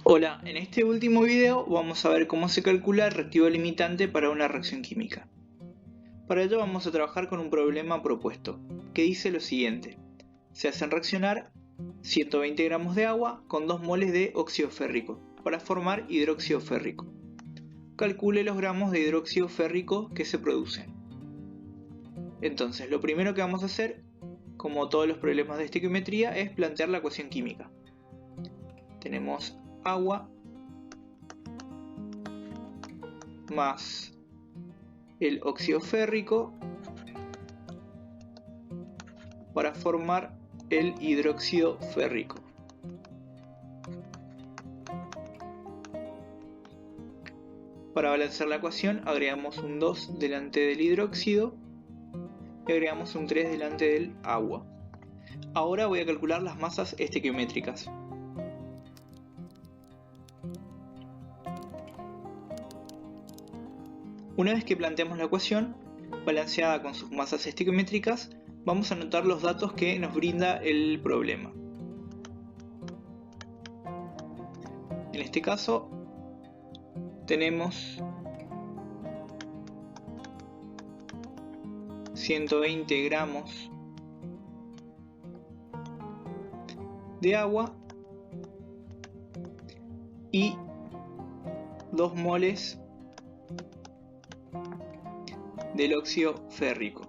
Hola, en este último video vamos a ver cómo se calcula el reactivo limitante para una reacción química. Para ello vamos a trabajar con un problema propuesto, que dice lo siguiente. Se hacen reaccionar 120 gramos de agua con 2 moles de óxido férrico para formar hidróxido férrico. Calcule los gramos de hidróxido férrico que se producen. Entonces, lo primero que vamos a hacer, como todos los problemas de estequiometría, es plantear la ecuación química. Tenemos agua más el óxido férrico para formar el hidróxido férrico. Para balancear la ecuación agregamos un 2 delante del hidróxido y agregamos un 3 delante del agua. Ahora voy a calcular las masas estequiométricas. Una vez que planteamos la ecuación, balanceada con sus masas estequiométricas, vamos a anotar los datos que nos brinda el problema. En este caso, tenemos 120 gramos de agua y 2 moles del óxido férrico.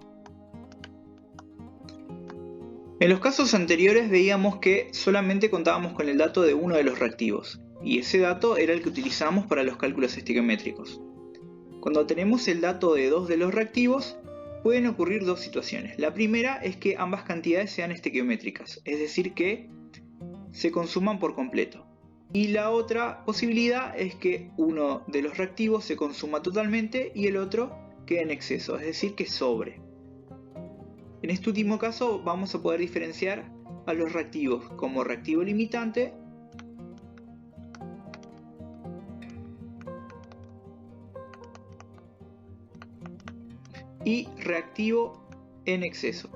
En los casos anteriores veíamos que solamente contábamos con el dato de uno de los reactivos, y ese dato era el que utilizamos para los cálculos estequiométricos. Cuando tenemos el dato de 2 de los reactivos, pueden ocurrir dos situaciones. La primera es que ambas cantidades sean estequiométricas, es decir que se consuman por completo. Y la otra posibilidad es que uno de los reactivos se consuma totalmente y el otro quede en exceso, es decir que sobre. En este último caso vamos a poder diferenciar a los reactivos como reactivo limitante y reactivo en exceso.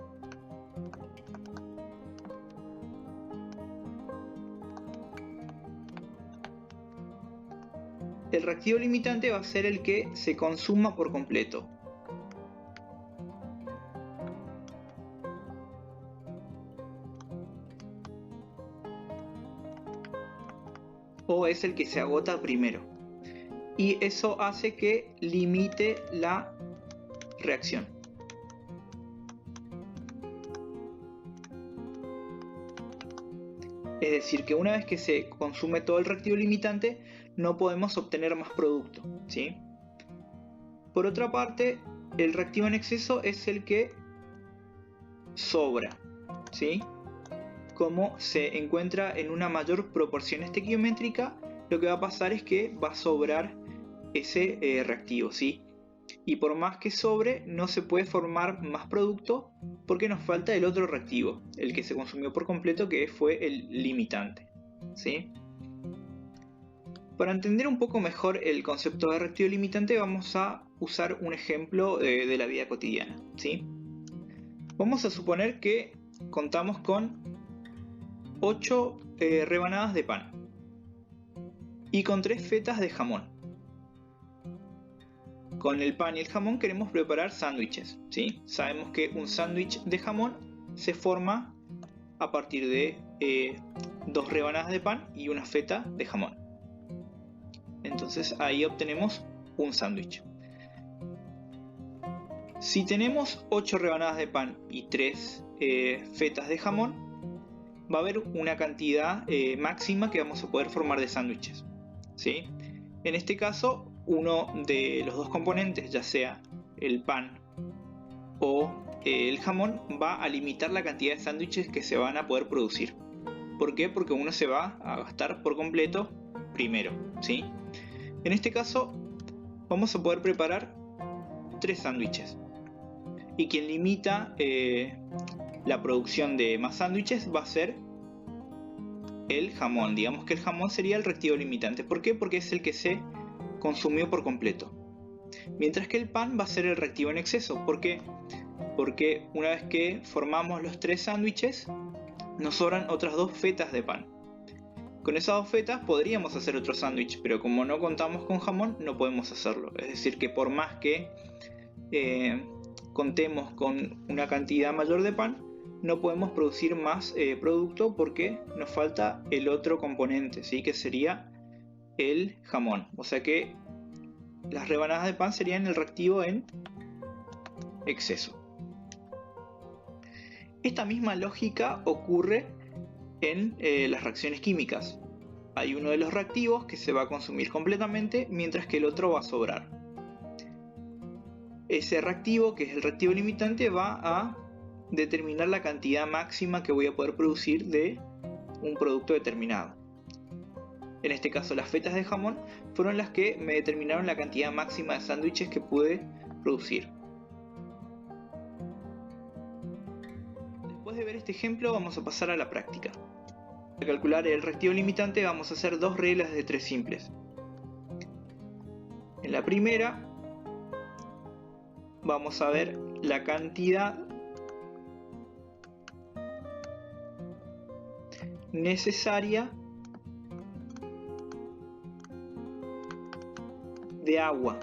El reactivo limitante va a ser el que se consuma por completo. O es el que se agota primero. Y eso hace que limite la reacción. Es decir, que una vez que se consume todo el reactivo limitante, no podemos obtener más producto, ¿sí? Por otra parte, el reactivo en exceso es el que sobra, ¿sí? Como se encuentra en una mayor proporción estequiométrica, lo que va a pasar es que va a sobrar ese reactivo, ¿sí? Y por más que sobre, no se puede formar más producto porque nos falta el otro reactivo, el que se consumió por completo, que fue el limitante, ¿sí? Para entender un poco mejor el concepto de reactivo limitante, vamos a usar un ejemplo de la vida cotidiana, ¿sí? Vamos a suponer que contamos con 8 rebanadas de pan y con 3 fetas de jamón. Con el pan y el jamón queremos preparar sándwiches, ¿sí? Sabemos que un sándwich de jamón se forma a partir de 2 rebanadas de pan y una feta de jamón. Entonces ahí obtenemos un sándwich. Si tenemos 8 rebanadas de pan y 3 fetas de jamón, va a haber una cantidad máxima que vamos a poder formar de sándwiches, ¿sí? En este caso, uno de los dos componentes, ya sea el pan o el jamón, va a limitar la cantidad de sándwiches que se van a poder producir. ¿Por qué? Porque uno se va a gastar por completo primero, ¿sí? En este caso, vamos a poder preparar 3 sándwiches. Y quien limita la producción de más sándwiches va a ser el jamón. Digamos que el jamón sería el reactivo limitante. ¿Por qué? Porque es el que se consumió por completo. Mientras que el pan va a ser el reactivo en exceso. ¿Por qué? Porque una vez que formamos los 3 sándwiches, nos sobran otras 2 fetas de pan. Con esas dos fetas podríamos hacer otro sándwich, pero como no contamos con jamón no podemos hacerlo. Es decir que por más que contemos con una cantidad mayor de pan, no podemos producir más producto porque nos falta el otro componente, ¿sí? Que sería el jamón. O sea que las rebanadas de pan serían el reactivo en exceso. Esta misma lógica ocurre en las reacciones químicas. Hay uno de los reactivos que se va a consumir completamente, mientras que el otro va a sobrar. Ese reactivo, que es el reactivo limitante, va a determinar la cantidad máxima que voy a poder producir de un producto determinado. En este caso, las fetas de jamón fueron las que me determinaron la cantidad máxima de sándwiches que pude producir. Después de ver este ejemplo, vamos a pasar a la práctica. Para calcular el reactivo limitante vamos a hacer dos reglas de 3 simples. En la primera vamos a ver la cantidad necesaria de agua.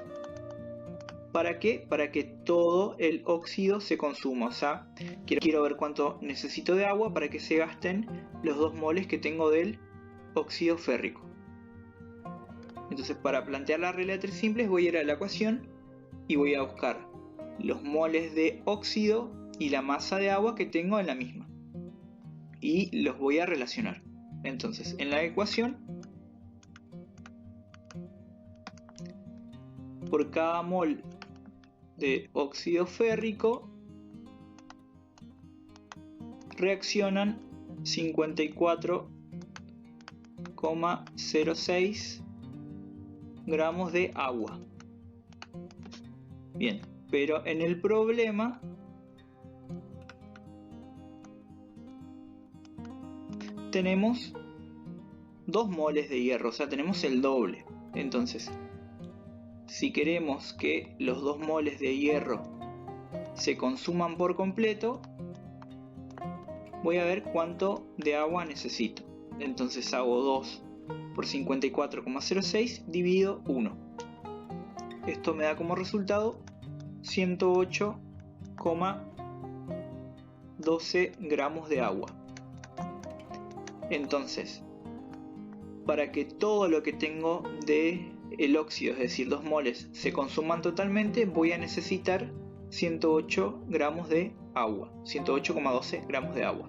¿Para qué? Para que todo el óxido se consuma. O sea, quiero ver cuánto necesito de agua para que se gasten los 2 moles que tengo del óxido férrico. Entonces, para plantear la regla de 3 simples, voy a ir a la ecuación y voy a buscar los moles de óxido y la masa de agua que tengo en la misma. Y los voy a relacionar. Entonces, en la ecuación, por cada mol de óxido férrico reaccionan 54,06 gramos de agua. Bien, pero en el problema tenemos 2 moles de hierro, o sea, tenemos el doble. Entonces, si queremos que los 2 moles de hierro se consuman por completo, voy a ver cuánto de agua necesito. Entonces hago 2 por 54,06 dividido 1. Esto me da como resultado 108,12 gramos de agua. Entonces, para que todo lo que tengo de el óxido, es decir, 2 moles, se consuman totalmente, voy a necesitar 108 gramos de agua, 108,12 gramos de agua.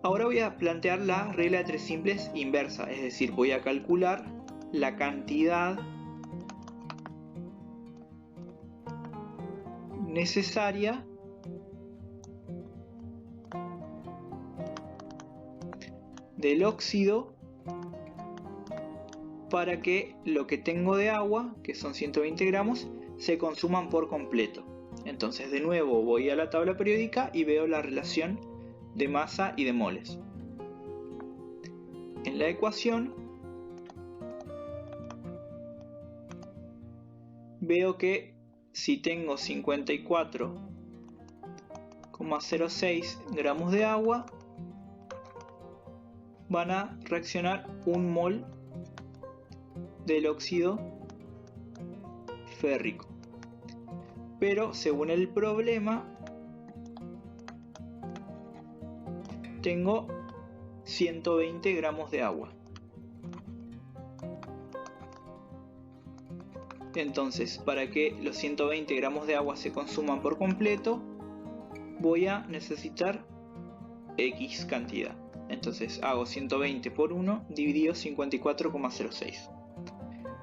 Ahora voy a plantear la regla de 3 simples inversa, es decir, voy a calcular la cantidad necesaria del óxido para que lo que tengo de agua, que son 120 gramos, se consuman por completo. Entonces de nuevo voy a la tabla periódica y veo la relación de masa y de moles. En la ecuación veo que si tengo 54,06 gramos de agua, van a reaccionar 1 mol del óxido férrico. Pero según el problema tengo 120 gramos de agua. Entonces, para que los 120 gramos de agua se consuman por completo, voy a necesitar X cantidad. Entonces hago 120 por 1 dividido 54,06.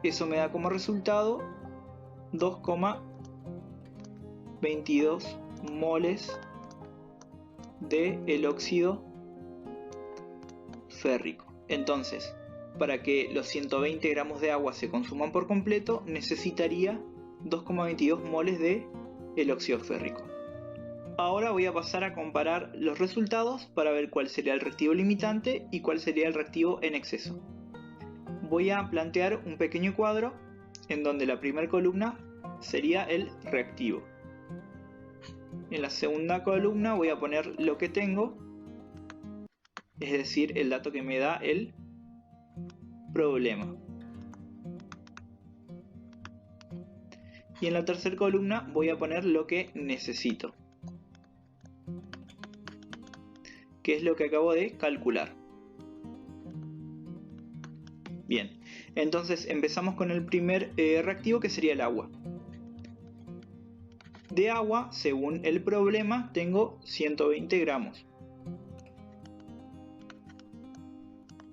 Eso me da como resultado 2,22 moles de el óxido férrico. Entonces, para que los 120 gramos de agua se consuman por completo, necesitaría 2,22 moles de el óxido férrico. Ahora voy a pasar a comparar los resultados para ver cuál sería el reactivo limitante y cuál sería el reactivo en exceso. Voy a plantear un pequeño cuadro en donde la primera columna sería el reactivo. En la segunda columna voy a poner lo que tengo es decir, el dato que me da el problema. Y en la tercera columna voy a poner lo que necesito, que es lo que acabo de calcular. Bien, entonces empezamos con el primer reactivo, que sería el agua. De agua, según el problema, tengo 120 gramos.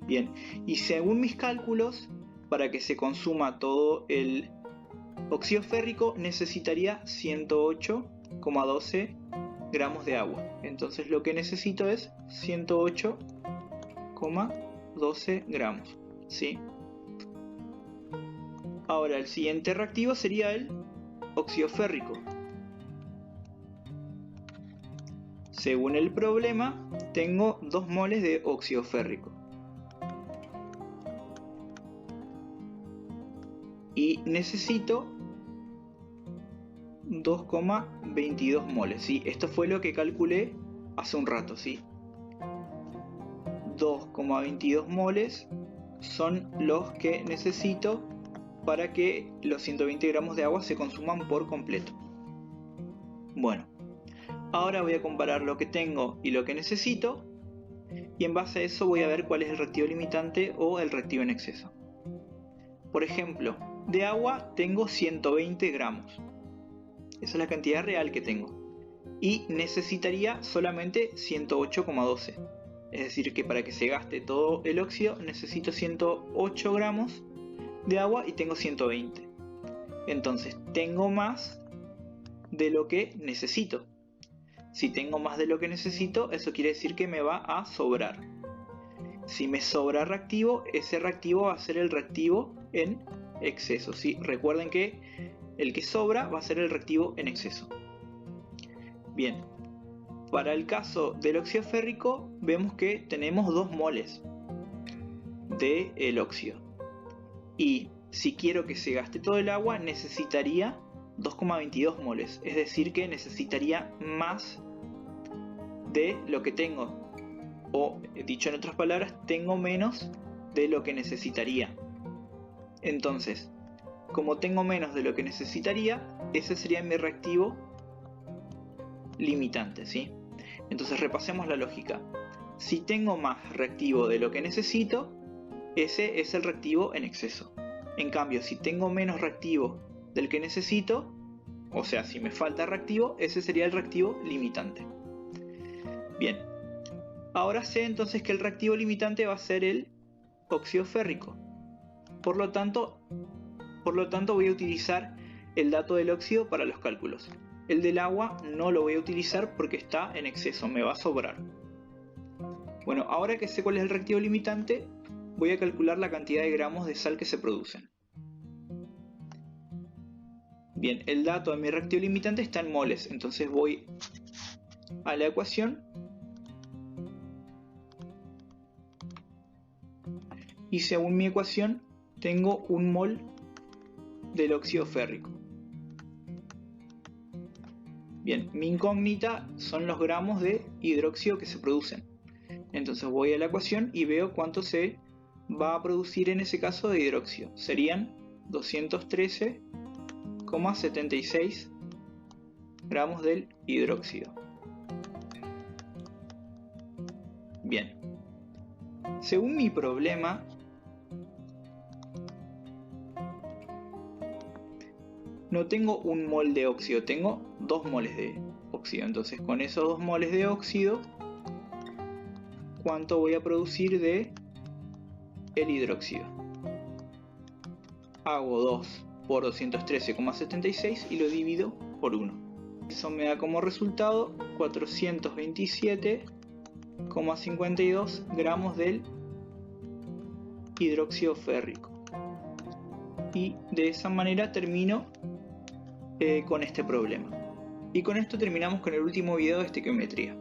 Bien, y según mis cálculos, para que se consuma todo el óxido férrico necesitaría 108,12 gramos de agua. Entonces lo que necesito es 108,12 gramos, ¿sí? Ahora el siguiente reactivo sería el óxido férrico. Según el problema, tengo 2 moles de óxido férrico. Y necesito 2,22 moles, ¿sí? Esto fue lo que calculé hace un rato, ¿sí? 2,22 moles son los que necesito para que los 120 gramos de agua se consuman por completo. Bueno, ahora voy a comparar lo que tengo y lo que necesito, y en base a eso voy a ver cuál es el reactivo limitante o el reactivo en exceso. Por ejemplo, de agua tengo 120 gramos. Esa es la cantidad real que tengo. Y necesitaría solamente 108,12. Es decir, que para que se gaste todo el óxido necesito 108 gramos de agua y tengo 120. Entonces tengo más de lo que necesito. Si tengo más de lo que necesito, eso quiere decir que me va a sobrar. Si me sobra reactivo, ese reactivo va a ser el reactivo en exceso, ¿sí? Recuerden que el que sobra va a ser el reactivo en exceso. Bien, para el caso del óxido férrico vemos que tenemos 2 moles del óxido. Y si quiero que se gaste todo el agua, necesitaría 2,22 moles. Es decir, que necesitaría más de lo que tengo. O, dicho en otras palabras, tengo menos de lo que necesitaría. Entonces, como tengo menos de lo que necesitaría, ese sería mi reactivo limitante, ¿sí? Entonces repasemos la lógica. Si tengo más reactivo de lo que necesito, ese es el reactivo en exceso. En cambio, si tengo menos reactivo del que necesito, o sea, si me falta reactivo, ese sería el reactivo limitante. Bien, ahora sé entonces que el reactivo limitante va a ser el óxido férrico. Por lo tanto voy a utilizar el dato del óxido para los cálculos. El del agua no lo voy a utilizar porque está en exceso, me va a sobrar. Bueno, ahora que sé cuál es el reactivo limitante, voy a calcular la cantidad de gramos de sal que se producen. Bien, el dato de mi reactivo limitante está en moles, entonces voy a la ecuación y según mi ecuación tengo 1 mol del óxido férrico. Bien, mi incógnita son los gramos de hidróxido que se producen. Entonces voy a la ecuación y veo cuánto se va a producir en ese caso de hidróxido. Serían 213,76 gramos del hidróxido. Bien, según mi problema, no tengo 1 mol de óxido, tengo 2 moles de óxido. Entonces con esos 2 moles de óxido, ¿cuánto voy a producir de el hidróxido? Hago 2 por 213,76 y lo divido por 1. Eso me da como resultado 427,52 gramos del hidróxido férrico. Y de esa manera termino con este problema. Y con esto terminamos con el último video de estequiometría.